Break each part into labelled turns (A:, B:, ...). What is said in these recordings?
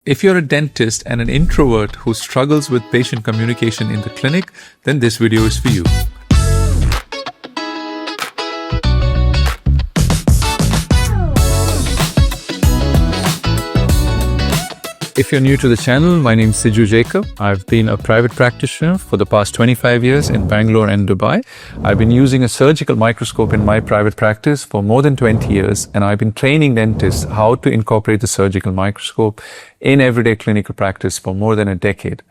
A: If you're a dentist and an introvert who struggles with patient communication in the clinic, then this video is for you. If you're new to the channel, my name is Siju Jacob. I've been a private practitioner for the past 25 years in Bangalore and Dubai. I've been using a surgical microscope in my private practice for more than 20 years, and I've been training dentists how to incorporate the surgical microscope in everyday clinical practice for more than a decade.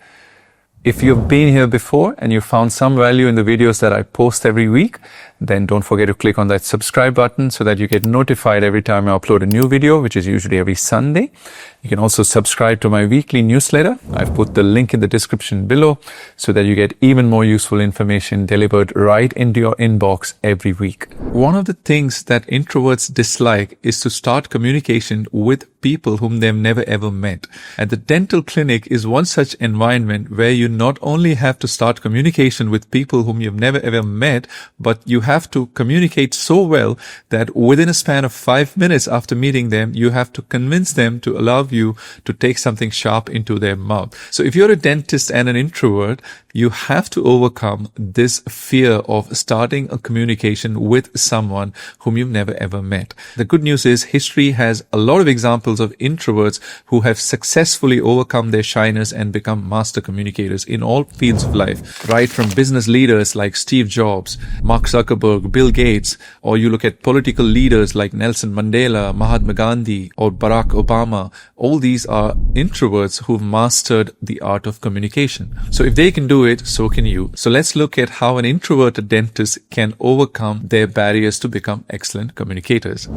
A: If you've been here before and you found some value in the videos that I post every week, then don't forget to click on that subscribe button so that you get notified every time I upload a new video, which is usually every Sunday. You can also subscribe to my weekly newsletter. I've put the link in the description below so that you get even more useful information delivered right into your inbox every week. One of the things that introverts dislike is to start communication with people whom they've never ever met. And the dental clinic is one such environment where you not only have to start communication with people whom you've never ever met, but you have to communicate so well that within a span of 5 minutes after meeting them, you have to convince them to allow you to take something sharp into their mouth. So if you're a dentist and an introvert, you have to overcome this fear of starting a communication with someone whom you've never ever met. The good news is history has a lot of examples of introverts who have successfully overcome their shyness and become master communicators in all fields of life, right from business leaders like Steve Jobs, Mark Zuckerberg, Bill Gates, or you look at political leaders like Nelson Mandela, Mahatma Gandhi, or Barack Obama. All these are introverts who've mastered the art of communication. So if they can do it, so can you. So let's look at how an introverted dentist can overcome their barriers to become excellent communicators.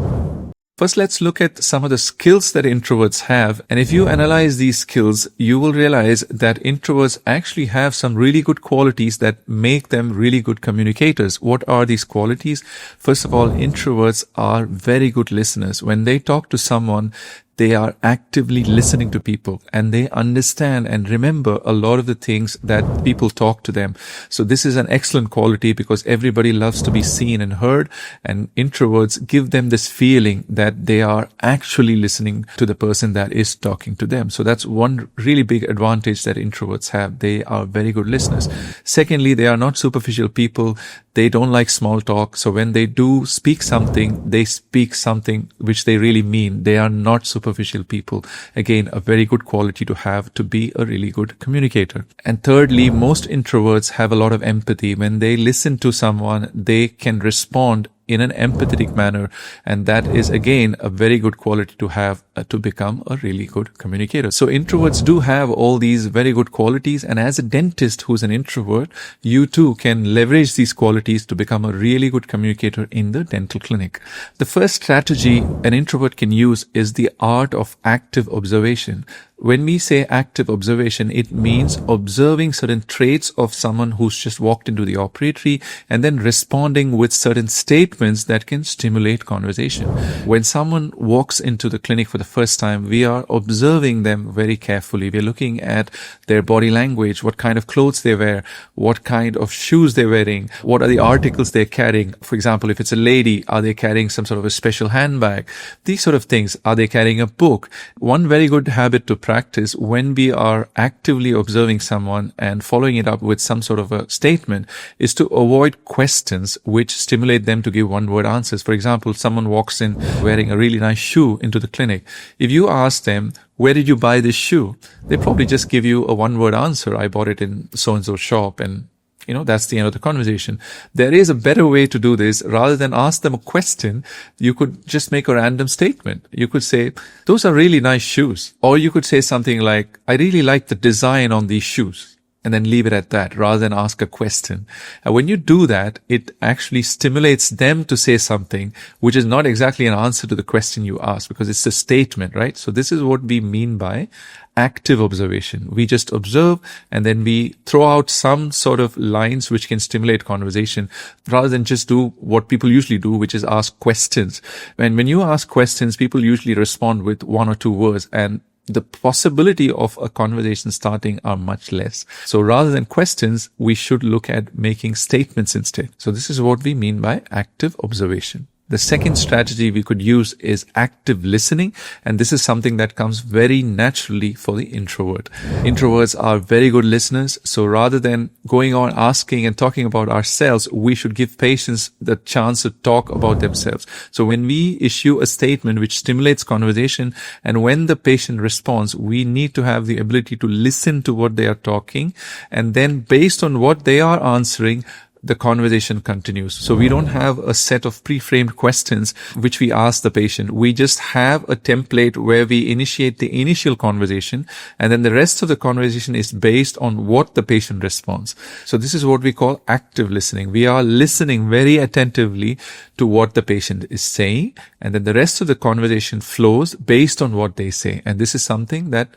A: First, let's look at some of the skills that introverts have. And if you analyze these skills, you will realize that introverts actually have some really good qualities that make them really good communicators. What are these qualities? First of all, introverts are very good listeners. When they talk to someone, they are actively listening to people and they understand and remember a lot of the things that people talk to them. So this is an excellent quality because everybody loves to be seen and heard, and introverts give them this feeling that they are actually listening to the person that is talking to them. So that's one really big advantage that introverts have. They are very good listeners. Secondly, they are not superficial people. They don't like small talk. So when they do speak something, they speak something which they really mean. They are not superficial people. Again, a very good quality to have to be a really good communicator. And thirdly, most introverts have a lot of empathy. When they listen to someone, they can respond in an empathetic manner, and that is again a very good quality to have to become a really good communicator. So introverts do have all these very good qualities, and as a dentist who's an introvert, you too can leverage these qualities to become a really good communicator in the dental clinic. The first strategy an introvert can use is the art of active observation. When we say active observation, it means observing certain traits of someone who's just walked into the operatory and then responding with certain statements that can stimulate conversation. When someone walks into the clinic for the first time, we are observing them very carefully. We're looking at their body language, what kind of clothes they wear, what kind of shoes they're wearing, what are the articles they're carrying. For example, if it's a lady, are they carrying some sort of a special handbag? These sort of things. Are they carrying a book? One very good habit to practice when we are actively observing someone and following it up with some sort of a statement is to avoid questions which stimulate them to give one-word answers. For example, someone walks in wearing a really nice shoe into the clinic. If you ask them, where did you buy this shoe? They probably just give you a one-word answer. I bought it in so-and-so shop, and that's the end of the conversation. There is a better way to do this. Rather than ask them a question, you could just make a random statement. You could say, those are really nice shoes. Or you could say something like, I really like the design on these shoes. And then leave it at that rather than ask a question. And when you do that, it actually stimulates them to say something which is not exactly an answer to the question you asked, because it's a statement, right? So this is what we mean by active observation. We just observe and then we throw out some sort of lines which can stimulate conversation rather than just do what people usually do, which is ask questions. And when you ask questions, people usually respond with one or two words, and the possibility of a conversation starting are much less. So rather than questions, we should look at making statements instead. So this is what we mean by active observation. The second strategy we could use is active listening, and this is something that comes very naturally for the introvert. Introverts are very good listeners, so rather than going on asking and talking about ourselves, we should give patients the chance to talk about themselves. So when we issue a statement which stimulates conversation, and when the patient responds, we need to have the ability to listen to what they are talking, and then based on what they are answering, the conversation continues. So we don't have a set of pre-framed questions which we ask the patient. We just have a template where we initiate the initial conversation, and then the rest of the conversation is based on what the patient responds. So this is what we call active listening. We are listening very attentively to what the patient is saying, and then the rest of the conversation flows based on what they say. And this is something that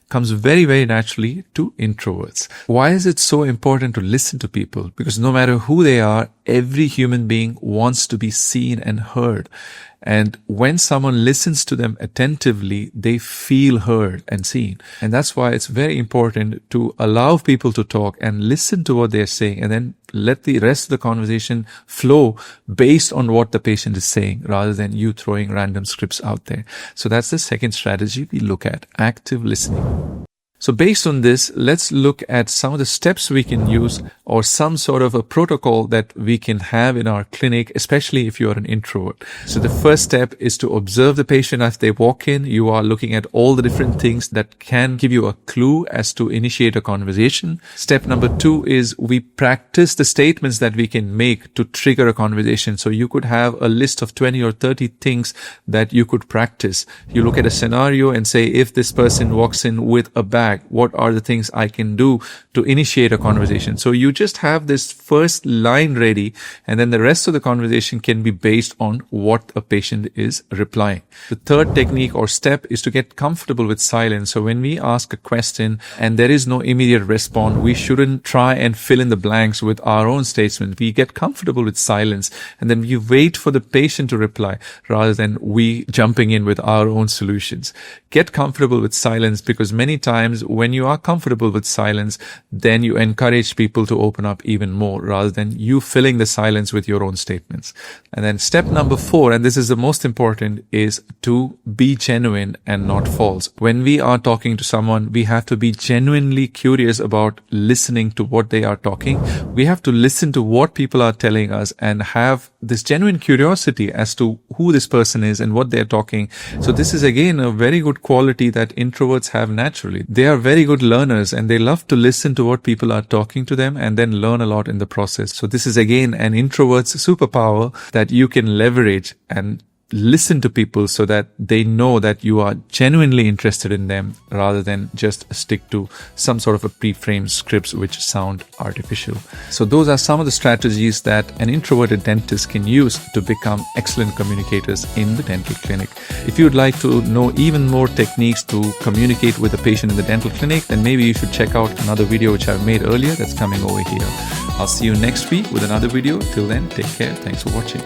A: comes very, very naturally to introverts. Why is it so important to listen to people? Because no matter who they are, every human being wants to be seen and heard. And when someone listens to them attentively, they feel heard and seen. And that's why it's very important to allow people to talk and listen to what they're saying, and then let the rest of the conversation flow based on what the patient is saying, rather than you throwing random scripts out there. So that's the second strategy we look at, active listening. So based on this, let's look at some of the steps we can use, or some sort of a protocol that we can have in our clinic, especially if you are an introvert. So the first step is to observe the patient as they walk in. You are looking at all the different things that can give you a clue as to initiate a conversation. Step number 2 is we practice the statements that we can make to trigger a conversation. So you could have a list of 20 or 30 things that you could practice. You look at a scenario and say, if this person walks in with a bag, what are the things I can do to initiate a conversation? So you just have this first line ready, and then the rest of the conversation can be based on what a patient is replying. The third technique or step is to get comfortable with silence. So when we ask a question and there is no immediate response, we shouldn't try and fill in the blanks with our own statement. We get comfortable with silence, and then we wait for the patient to reply rather than we jumping in with our own solutions. Get comfortable with silence, because many times when you are comfortable with silence, then you encourage people to open up even more rather than you filling the silence with your own statements. And then step number 4, and this is the most important, is to be genuine and not false. When we are talking to someone, we have to be genuinely curious about listening to what they are talking. We have to listen to what people are telling us and have this genuine curiosity as to who this person is and what they're talking. So this is again a very good quality that introverts have naturally. They are very good learners, and they love to listen to what people are talking to them and then learn a lot in the process. So this is again an introvert's superpower that you can leverage and listen to people so that they know that you are genuinely interested in them, rather than just stick to some sort of a pre-framed scripts which sound artificial. So those are some of the strategies that an introverted dentist can use to become excellent communicators in the dental clinic. If you'd like to know even more techniques to communicate with a patient in the dental clinic, then maybe you should check out another video which I've made earlier that's coming over here. I'll see you next week with another video. Till then, take care. Thanks for watching.